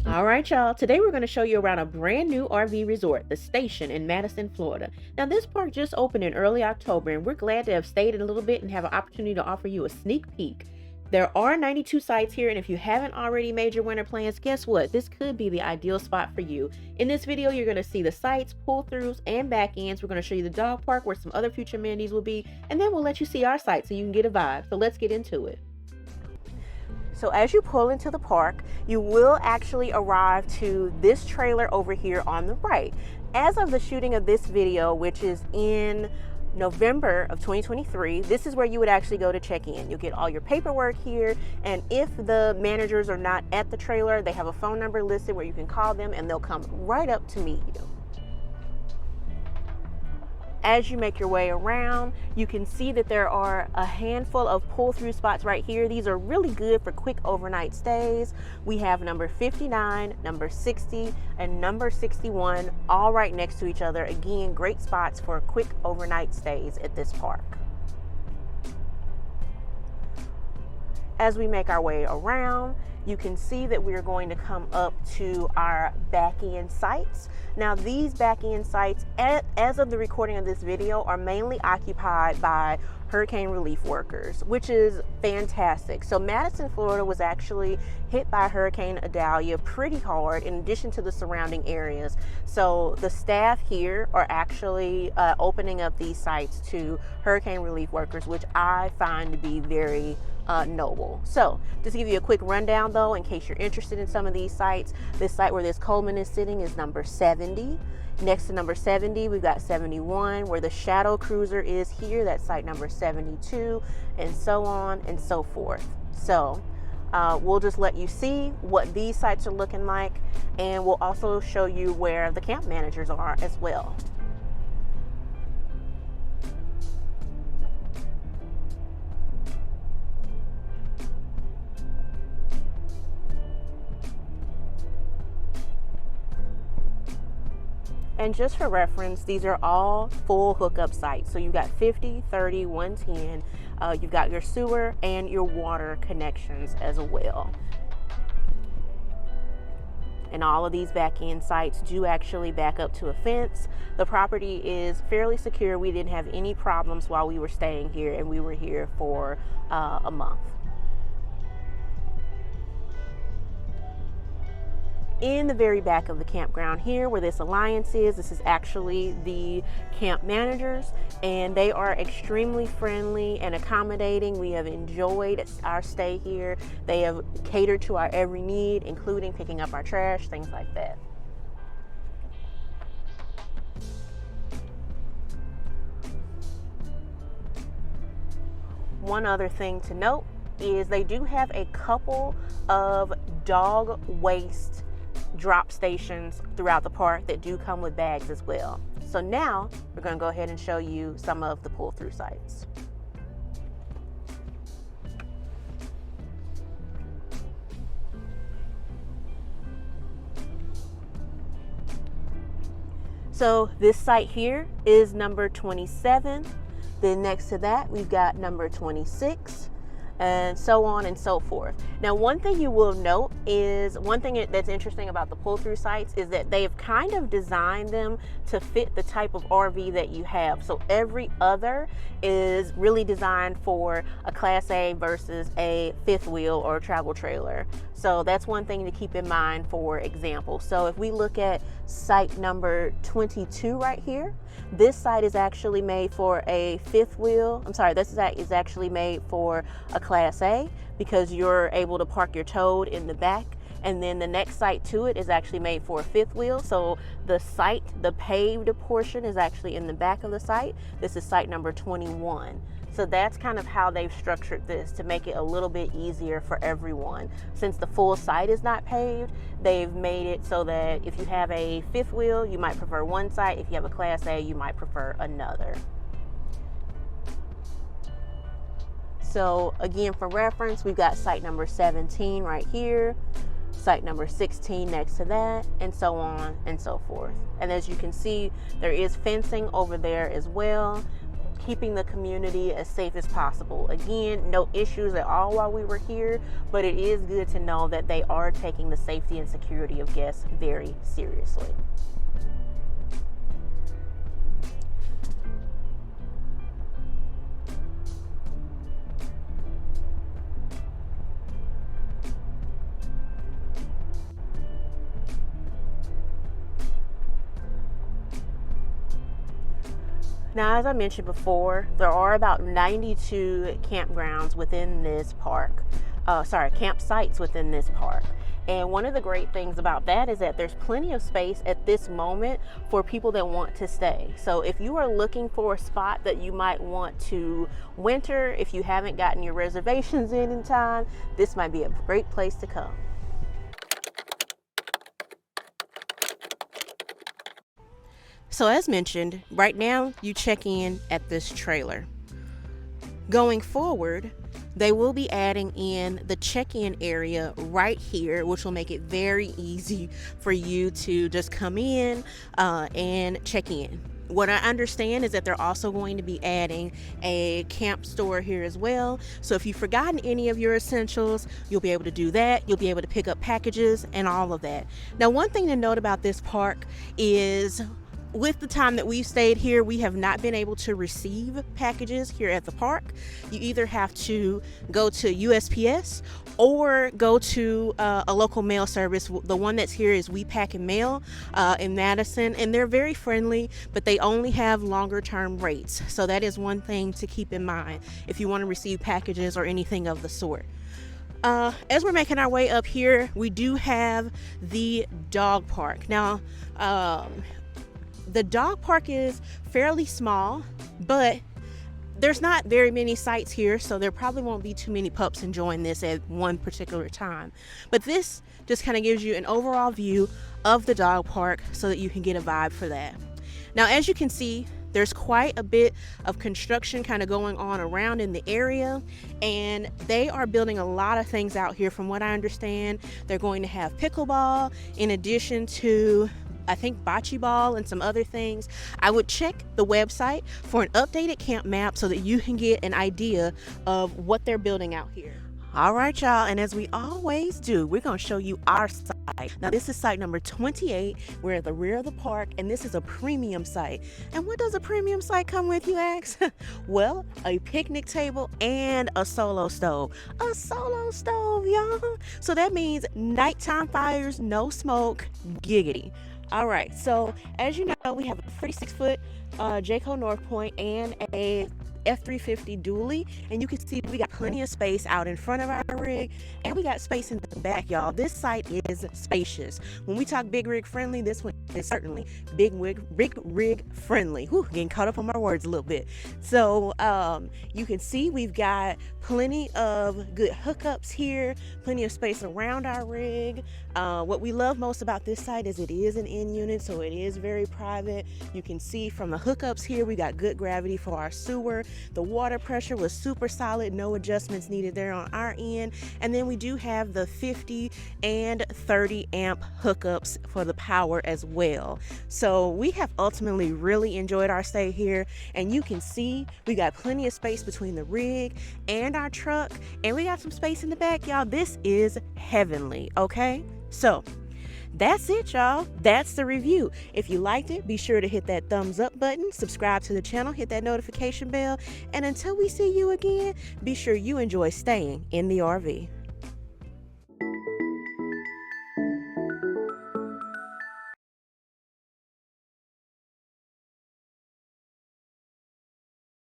All right, y'all. Today we're going to show you around a brand new RV resort, the Station in Madison, Florida. Now, this park just opened in early October, and we're glad to have stayed in a little bit and have an opportunity to offer you a sneak peek. There are 92 sites here, and if you haven't already made your winter plans, guess what? This could be the ideal spot for you. In this video, you're going to see the sites, pull-throughs, and back ends. We're going to show you the dog park where some other future amenities will be, and then we'll let you see our site so you can get a vibe. So let's get into it. So as you pull into the park, you will actually arrive to this trailer over here on the right. As of the shooting of this video, which is in November of 2023, this is where you would actually go to check in. You'll get all your paperwork here, and if the managers are not at the trailer, they have a phone number listed where you can call them and they'll come right up to meet you. As you make your way around, you can see that there are a handful of pull-through spots right here. These are really good for quick overnight stays. We have number 59, number 60, and number 61 all right next to each other. Again, great spots for quick overnight stays at this park. As we make our way around, you can see that we are going to come up to our back-end sites. Now, these back-end sites, as of the recording of this video, are mainly occupied by hurricane relief workers, which is fantastic. So Madison, Florida was actually hit by Hurricane Idalia pretty hard in addition to the surrounding areas. So the staff here are actually opening up these sites to hurricane relief workers, which I find to be very noble. So just to give you a quick rundown though, in case you're interested in some of these sites, this site where this Coleman is sitting is number 70. Next to number 70, we've got 71, where the Shadow Cruiser is here. That's site number 72, and so on and so forth. So we'll just let you see what these sites are looking like, and we'll also show you where the camp managers are as well. And just for reference, these are all full hookup sites. So you've got 50, 30, 110. You've got your sewer and your water connections as well. And all of these back-end sites do actually back up to a fence. The property is fairly secure. We didn't have any problems while we were staying here, and we were here for a month. In the very back of the campground here where this Alliance is, this is actually the camp managers, and they are extremely friendly and accommodating. We have enjoyed our stay here. They have catered to our every need, including picking up our trash, things like that. One other thing to note is they do have a couple of dog waste drop stations throughout the park that do come with bags as well. So now we're going to go ahead and show you some of the pull-through sites. So this site here is number 27. Then next to that, we've got number 26. And so on and so forth. Now, one thing you will note is, one thing that's interesting about the pull-through sites is that they've kind of designed them to fit the type of RV that you have. So every other is really designed for a Class A versus a fifth wheel or a travel trailer. So that's one thing to keep in mind, for example. So if we look at site number 22 right here, this site is actually made for a fifth wheel. I'm sorry, this is actually made for a Class A because you're able to park your Toad in the back. And then the next site to it is actually made for a fifth wheel. So the site, the paved portion, is actually in the back of the site. This is site number 21. So that's kind of how they've structured this to make it a little bit easier for everyone. Since the full site is not paved, they've made it so that if you have a fifth wheel, you might prefer one site. If you have a Class A, you might prefer another. So again, for reference, we've got site number 17 right here, site number 16 next to that, and so on and so forth. And as you can see, there is fencing over there as well. keeping the community as safe as possible. Again, no issues at all while we were here, but it is good to know that they are taking the safety and security of guests very seriously. Now, as I mentioned before, there are about 92 campgrounds within this park. Campsites within this park. And one of the great things about that is that there's plenty of space at this moment for people that want to stay. So if you are looking for a spot that you might want to winter, if you haven't gotten your reservations in time, this might be a great place to come. So as mentioned, right now you check in at this trailer. Going forward, they will be adding in the check-in area right here, which will make it very easy for you to just come in and check in. What I understand is that they're also going to be adding a camp store here as well. So if you've forgotten any of your essentials, you'll be able to do that. You'll be able to pick up packages and all of that. Now, one thing to note about this park is with the time that we've stayed here, we have not been able to receive packages here at the park. You either have to go to USPS or go to a local mail service. The one that's here is We Pack and Mail in Madison, and they're very friendly, but they only have longer term rates. So that is one thing to keep in mind if you want to receive packages or anything of the sort. As we're making our way up here, we do have the dog park. Now, the dog park is fairly small, but there's not very many sites here, so there probably won't be too many pups enjoying this at one particular time. But this just kind of gives you an overall view of the dog park so that you can get a vibe for that. Now, as you can see, there's quite a bit of construction kind of going on around in the area, and they are building a lot of things out here. From what I understand, they're going to have pickleball in addition to, I think, bocce ball and some other things. I would check the website for an updated camp map so that you can get an idea of what they're building out here. All right, y'all, and as we always do, we're going to show you our site. Now, this is site number 28. We're at the rear of the park, and this is a premium site. And what does a premium site come with, you ask? Well, a picnic table and a solo stove. A solo stove, y'all. So that means nighttime fires, no smoke, giggity. All right, so as you know, we have a 36-foot Jayco North Point and a F350 dually, and you can see we got plenty of space out in front of our rig, and we got space in the back, y'all. This site is spacious. When we talk big rig friendly, this one is certainly big rig friendly. Whew, getting caught up on my words a little bit. So you can see we've got plenty of good hookups here, plenty of space around our rig. What we love most about this site is it is an in unit, so it is very private. You can see from the hookups here, we got good gravity for our sewer. The water pressure was super solid, no adjustments needed there on our end. And then we do have the 50 and 30 amp hookups for the power as well. So we have ultimately really enjoyed our stay here, and you can see we got plenty of space between the rig and our truck, and we got some space in the back, y'all. This is heavenly, okay? So that's it, y'all. That's the review. If you liked it, be sure to hit that thumbs up button, subscribe to the channel, hit that notification bell, and until we see you again, be sure you enjoy staying in the RV.